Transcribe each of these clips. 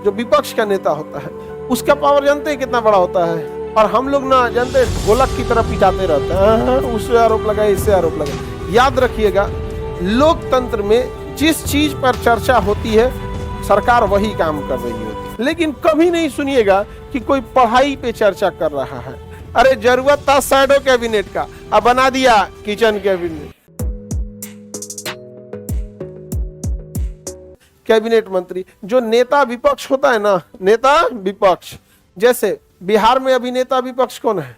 जो विपक्ष का नेता होता है उसका पावर जानते हैं कितना बड़ा होता है, और हम लोग ना जानते हैं गोलक की तरह पिटाते रहते हैं, उससे आरोप लगाए इससे आरोप लगाए। याद रखिएगा, लोकतंत्र में जिस चीज पर चर्चा होती है सरकार वही काम कर रही होती है, लेकिन कभी नहीं सुनिएगा कि कोई पढ़ाई पे चर्चा कर रहा है। अरे जरूरत था शैडो कैबिनेट का, अब बना दिया किचन कैबिनेट। कैबिनेट मंत्री जो नेता विपक्ष होता है ना, नेता विपक्ष, जैसे बिहार में अभी नेता विपक्ष कौन है?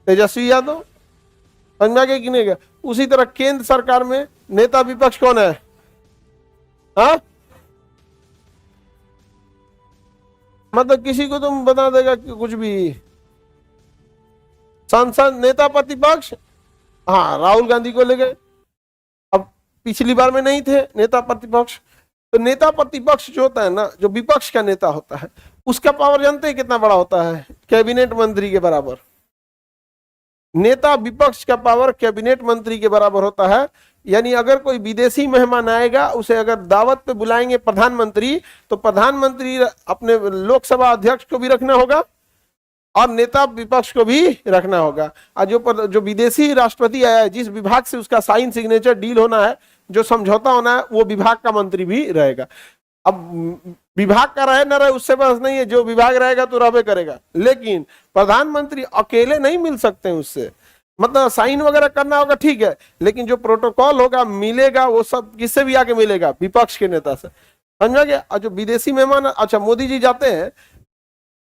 तेजस्वी यादव, समझ गए कि नहीं गया? उसी तरह केंद्र सरकार में नेता विपक्ष कौन है? हाँ, मतलब किसी को तुम बता देगा कि कुछ भी सांसद नेता प्रतिपक्ष, हाँ राहुल गांधी को ले गए, अब पिछली बार में नहीं थे नेता प्रतिपक्ष। तो नेता प्रतिपक्ष जो होता है ना, जो विपक्ष का नेता होता है उसका पावर जानते हैं कितना बड़ा होता है? कैबिनेट मंत्री के बराबर। नेता विपक्ष का पावर कैबिनेट मंत्री के बराबर होता है। यानी अगर कोई विदेशी मेहमान आएगा, उसे अगर दावत पे बुलाएंगे प्रधानमंत्री, तो प्रधानमंत्री अपने लोकसभा अध्यक्ष को भी रखना होगा और नेता विपक्ष को भी रखना होगा। और जो विदेशी राष्ट्रपति आया है, जिस विभाग से उसका साइन सिग्नेचर डील होना है, जो समझौता होना है, वो विभाग का मंत्री भी रहेगा। अब विभाग का रहे न रहे उससे बस नहीं है, जो विभाग रहेगा तो रहबे करेगा, लेकिन प्रधानमंत्री अकेले नहीं मिल सकते हैं उससे, मतलब साइन वगैरह करना होगा ठीक है, लेकिन जो प्रोटोकॉल होगा मिलेगा वो सब किससे भी आके मिलेगा? विपक्ष के नेता से, समझा गया? और जो विदेशी मेहमान, अच्छा मोदी जी जाते हैं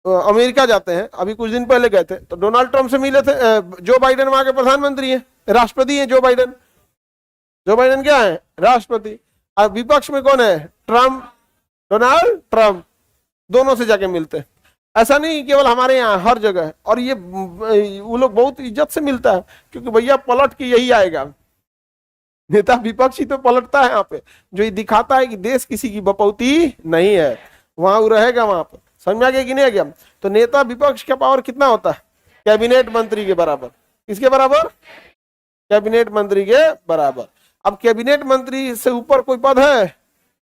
अमेरिका जाते हैं, अभी कुछ दिन पहले गए थे, तो डोनाल्ड ट्रंप से मिले थे। जो बाइडेन वहां के प्रधानमंत्री है, राष्ट्रपति है जो बाइडेन। जो बाइडेन क्या है? राष्ट्रपति। और विपक्ष में कौन है? ट्रंप, डोनाल्ड ट्रंप, दोनों से जाके मिलते हैं। ऐसा नहीं केवल हमारे यहाँ, हर जगह है। और ये वो लोग बहुत इज्जत से मिलता है, क्योंकि भैया पलट के यही आएगा। नेता विपक्ष ही तो पलटता है यहाँ पे, जो ये दिखाता है कि देश किसी की बपौती नहीं है, वहां वो रहेगा वहां पर। समझ में आ गया कि नहीं आ गया? तो नेता विपक्ष का पावर कितना होता है? कैबिनेट मंत्री के बराबर। किसके बराबर? कैबिनेट मंत्री के बराबर। अब कैबिनेट मंत्री से ऊपर कोई पद है?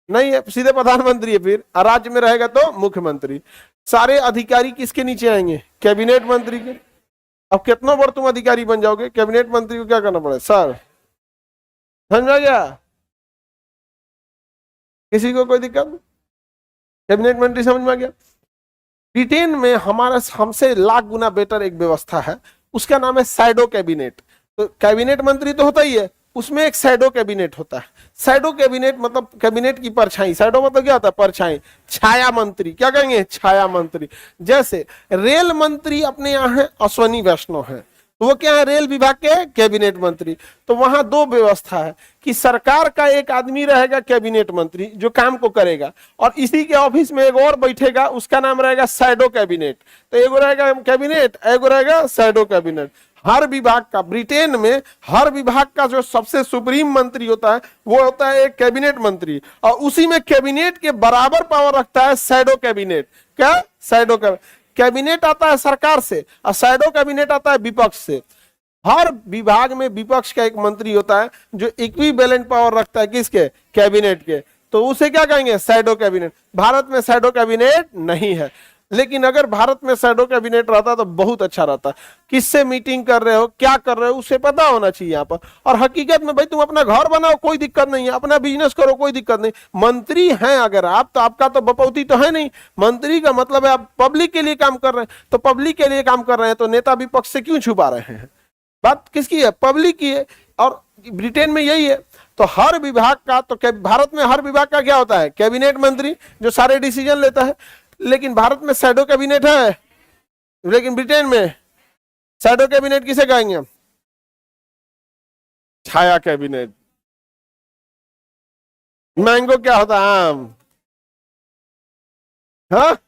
नहीं है, सीधे प्रधानमंत्री है। फिर राज्य में रहेगा तो मुख्यमंत्री। सारे अधिकारी किसके नीचे आएंगे? कैबिनेट मंत्री के। अब कितना बार तुम अधिकारी बन जाओगे, कैबिनेट मंत्री को क्या करना पड़ेगा? सर, समझ आ गया? किसी को कोई दिक्कत? कैबिनेट मंत्री समझ में आ गया? ब्रिटेन में हमारा हमसे लाख गुना बेटर एक व्यवस्था है, उसका नाम है शैडो कैबिनेट। तो कैबिनेट मंत्री तो होता ही है, उसमें एक शैडो कैबिनेट होता है। शैडो कैबिनेट मतलब कैबिनेट की परछाई। शैडो मतलब क्या होता है? परछाई, छाया मंत्री। क्या कहेंगे? छाया मंत्री। जैसे रेल मंत्री अपने यहाँ है अश्वनी वैष्णव है, तो वो क्या है? रेल विभाग के कैबिनेट मंत्री। तो वहां दो व्यवस्था है कि सरकार का एक आदमी रहेगा कैबिनेट मंत्री जो काम को करेगा, और इसी के ऑफिस में एक और बैठेगा, उसका नाम रहेगा शैडो कैबिनेट। तो एगो रहेगा कैबिनेट, एगो रहेगा शैडो कैबिनेट। हर विभाग का, ब्रिटेन में हर विभाग का जो सबसे सुप्रीम मंत्री होता है वो होता है एक कैबिनेट मंत्री, और उसी में कैबिनेट के बराबर पावर रखता है शैडो कैबिनेट। क्या? शैडो कैबिनेट आता है सरकार से और शैडो कैबिनेट आता है विपक्ष से। हर विभाग में विपक्ष का एक मंत्री होता है जो इक्विवेलेंट पावर रखता है किसके? कैबिनेट के। तो उसे क्या कहेंगे? Shadow cabinet. भारत में शैडो कैबिनेट नहीं है, लेकिन अगर भारत में शैडो कैबिनेट रहता तो बहुत अच्छा रहता। किससे मीटिंग कर रहे हो, क्या कर रहे हो, उसे पता होना चाहिए यहाँ पर। और हकीकत में भाई तुम अपना घर बनाओ कोई दिक्कत नहीं है, अपना बिजनेस करो कोई दिक्कत नहीं। मंत्री हैं अगर आप, तो आपका तो बपौती तो है नहीं। मंत्री का मतलब है आप पब्लिक के लिए काम कर रहे हैं, तो पब्लिक के लिए काम कर रहे हैं तो नेता विपक्ष से क्यों छुपा रहे हैं? बात किसकी है? पब्लिक की है। और ब्रिटेन में यही है। तो हर विभाग का, तो भारत में हर विभाग का क्या होता है? कैबिनेट मंत्री जो सारे डिसीजन लेता है। लेकिन भारत में शैडो कैबिनेट है, लेकिन ब्रिटेन में शैडो कैबिनेट किसे कहेंगे? छाया कैबिनेट। मैंगो क्या होता है? आम। हाँ,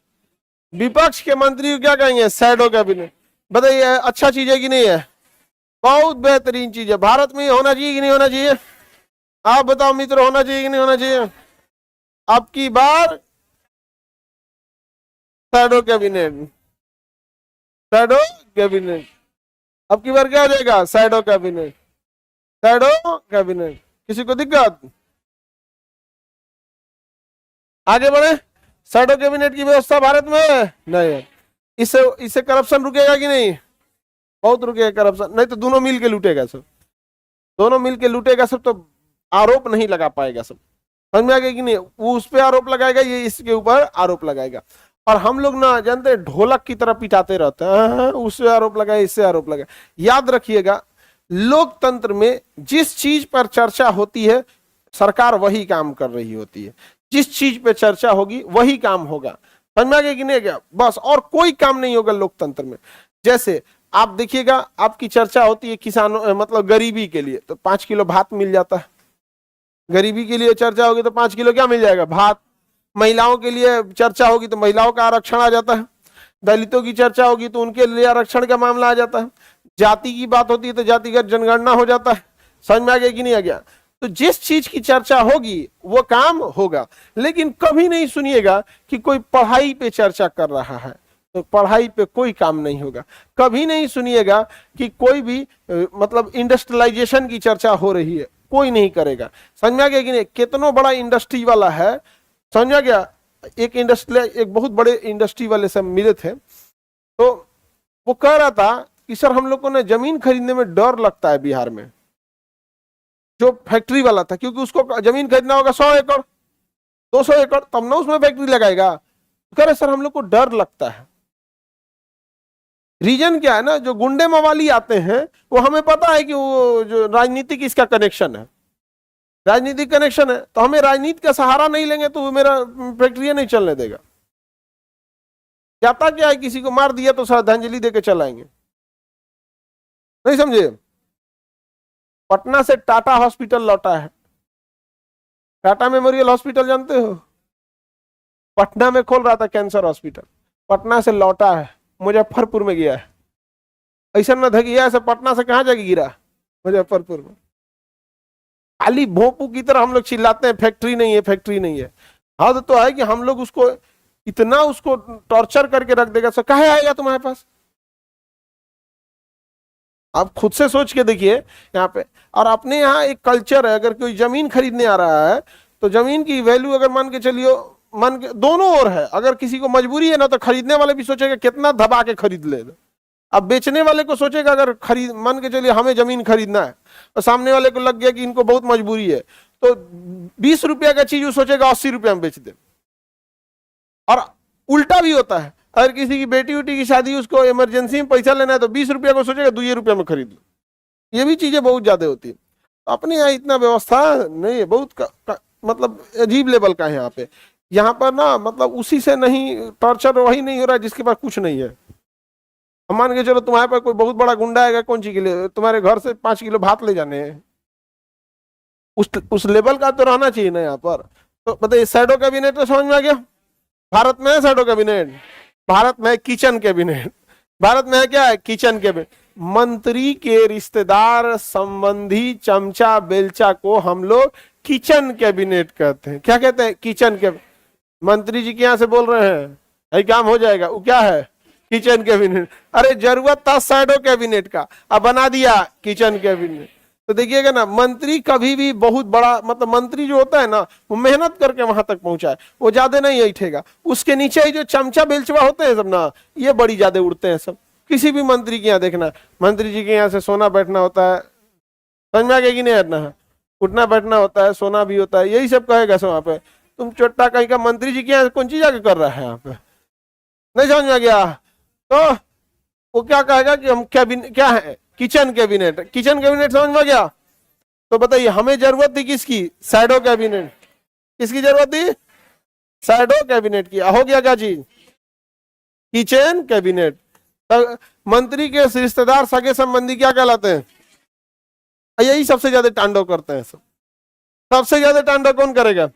विपक्ष के मंत्री को क्या कहेंगे? Shadow cabinet. बताइए अच्छा चीज है कि नहीं है? बहुत बेहतरीन चीज है। भारत में होना चाहिए कि नहीं होना चाहिए? आप बताओ मित्र, होना चाहिए कि नहीं होना चाहिए? अब की बार शैडो कैबिनेट, शैडो कैबिनेट। अब की बार क्या हो जाएगा? Shadow cabinet, shadow cabinet. किसी को दिक्कत? आगे बढ़े। शैडो कैबिनेट की व्यवस्था भारत में है? नहीं है। इससे इससे करप्शन रुकेगा कि नहीं? बहुत रुकेगा करप्शन, नहीं तो दोनों मिल के लूटेगा सब, दोनों मिल के लूटेगा सब, तो आरोप नहीं लगा पाएगा सब। समझ में आ गया कि नहीं? वो उस पर आरोप लगाएगा, ये इसके ऊपर आरोप लगाएगा। और हम लोग ना जानते हैं, ढोलक की तरह पिटाते रहते हैं, हाँ, उससे आरोप लगाए, इससे आरोप लगाए। याद रखिएगा, लोकतंत्र में जिस चीज पर चर्चा होती है सरकार वही काम कर रही होती है, जिस चीज पे चर्चा होगी वही काम होगा। समझ में आ गया कि नहीं गया? बस, और कोई काम नहीं होगा लोकतंत्र में। जैसे आप देखिएगा, आपकी चर्चा होती है किसानों मतलब गरीबी के लिए, तो 5 किलो भात मिल जाता है। गरीबी के लिए चर्चा होगी तो 5 किलो क्या मिल जाएगा? भात। महिलाओं के लिए चर्चा होगी तो महिलाओं का आरक्षण आ जाता है। दलितों की चर्चा होगी तो उनके लिए आरक्षण का मामला आ जाता है। जाति की बात होती है तो जातिगत जनगणना हो जाता है। समझ में आ गया कि नहीं आ गया? तो जिस चीज की चर्चा होगी वो काम होगा। लेकिन कभी नहीं सुनिएगा कि कोई पढ़ाई पे चर्चा कर रहा है तो पढ़ाई पे कोई काम नहीं होगा। कभी नहीं सुनिएगा कि कोई भी मतलब इंडस्ट्रियलाइजेशन की चर्चा हो रही है, कोई नहीं करेगा। समझ में आ गया कि नहीं? कितना बड़ा इंडस्ट्री वाला है, समझ में आ गया? एक बहुत बड़े इंडस्ट्री वाले से मिले थे, तो वो कह रहा था कि सर हम लोग को ना जमीन खरीदने में डर लगता है बिहार में। जो फैक्ट्री वाला था, क्योंकि उसको जमीन खरीदना होगा 100 एकड़ 200 एकड़, तब ना उसमें फैक्ट्री लगाएगा। कह रहे सर हम लोग को डर लगता है। रीजन क्या है ना, जो गुंडे मवाली आते हैं वो हमें पता है कि वो जो राजनीतिक इसका कनेक्शन है, राजनीतिक कनेक्शन है, तो हमें राजनीति का सहारा नहीं लेंगे तो वो मेरा फैक्ट्री नहीं चलने देगा। जाता क्या है, किसी को मार दिया तो श्रद्धांजलि देके चलाएंगे। नहीं समझे? पटना से टाटा हॉस्पिटल लौटा है, टाटा मेमोरियल हॉस्पिटल जानते हो? पटना में खोल रहा था कैंसर हॉस्पिटल, पटना से लौटा है, मुजफ्फरपुर में गया है। ऐसा न धगिया ऐसा पटना से कहां जाके गिरा? मुजफ्फरपुर में। खाली भोंपू की तरह हम लोग चिल्लाते हैं फैक्ट्री नहीं है, फैक्ट्री नहीं है। हद तो है कि हम लोग उसको इतना उसको टॉर्चर करके रख देगा, सर कहे आएगा तुम्हारे पास? आप खुद से सोच के देखिए यहाँ पे। और अपने यहाँ एक कल्चर है, अगर कोई जमीन खरीदने आ रहा है तो जमीन की वैल्यू अगर मान के चलियो, मान के दोनों ओर है। अगर किसी को मजबूरी है ना तो खरीदने वाले भी सोचेगा कितना दबा के खरीद ले, अब बेचने वाले को सोचेगा अगर खरीद मान के चलिए हमें जमीन खरीदना है और सामने वाले को लग गया कि इनको बहुत मजबूरी है, तो 20 रुपया का चीज वो सोचेगा 80 रुपया में बेच दे। और उल्टा भी होता है, अगर किसी की बेटी उटी की शादी, उसको इमरजेंसी में पैसा लेना है तो 20 रुपया को सोचेगा 2 रुपया में खरीद लो। ये भी चीजें बहुत ज्यादा होती है। तो अपने यहाँ इतना व्यवस्था नहीं है, बहुत मतलब अजीब लेवल का है यहाँ पे। यहाँ पर ना मतलब उसी से नहीं टॉर्चर वही नहीं हो रहा है जिसके पास कुछ नहीं है। मान के चलो तुम्हारे पास कोई बहुत बड़ा गुंडा आएगा, कौन चीज के लिए? तुम्हारे घर से 5 किलो भात ले जाने हैं। उस लेवल का तो रहना चाहिए ना यहाँ पर। तो बताइए, शैडो कैबिनेट तो समझ में आ गया? भारत में है शैडो कैबिनेट, भारत में किचन कैबिनेट। भारत में है क्या है? Kitchen cabinet. मंत्री के रिश्तेदार संबंधी चमचा बेलचा को हम लोग किचन कैबिनेट कहते हैं। क्या कहते हैं? Kitchen cabinet. मंत्री जी के यहाँ से बोल रहे हैं यही काम हो जाएगा, वो क्या है? Kitchen cabinet. अरे जरूरत था शैडो कैबिनेट का, अब बना दिया किचन कैबिनेट। तो देखिएगा ना, मंत्री कभी भी बहुत बड़ा मतलब मंत्री जो होता है ना, वो मेहनत करके वहां तक पहुंचा है, वो ज्यादा नहीं ऐठेगा। उसके नीचे ही जो चमचा बेलचवा होते हैं सब ना, ये बड़ी ज्यादा उड़ते हैं सब। किसी भी मंत्री के यहाँ देखना, मंत्री जी के यहाँ से सोना बैठना होता है, समझ में आ गया कि नहीं? हटना है, उठना बैठना होता है, सोना भी होता है, यही सब कहेगा सब वहां पे। तुम चोट्टा कहीं का मंत्री जी के यहाँ कौन चीज आके कर रहा है यहाँ पे? नहीं समझ में आ गया? तो वो क्या कहेगा कि हम कैबिनेट क्या है? Kitchen cabinet. किचन कैबिनेट समझ में गया? तो बताइए हमें जरूरत थी किसकी? Shadow cabinet. किसकी जरूरत थी? शैडो कैबिनेट की। हो गया क्या चीज? Kitchen cabinet. मंत्री के रिश्तेदार सगे संबंधी क्या कहलाते हैं? यही सबसे ज्यादा तांडव करते हैं सब। सबसे ज्यादा तांडव कौन करेगा?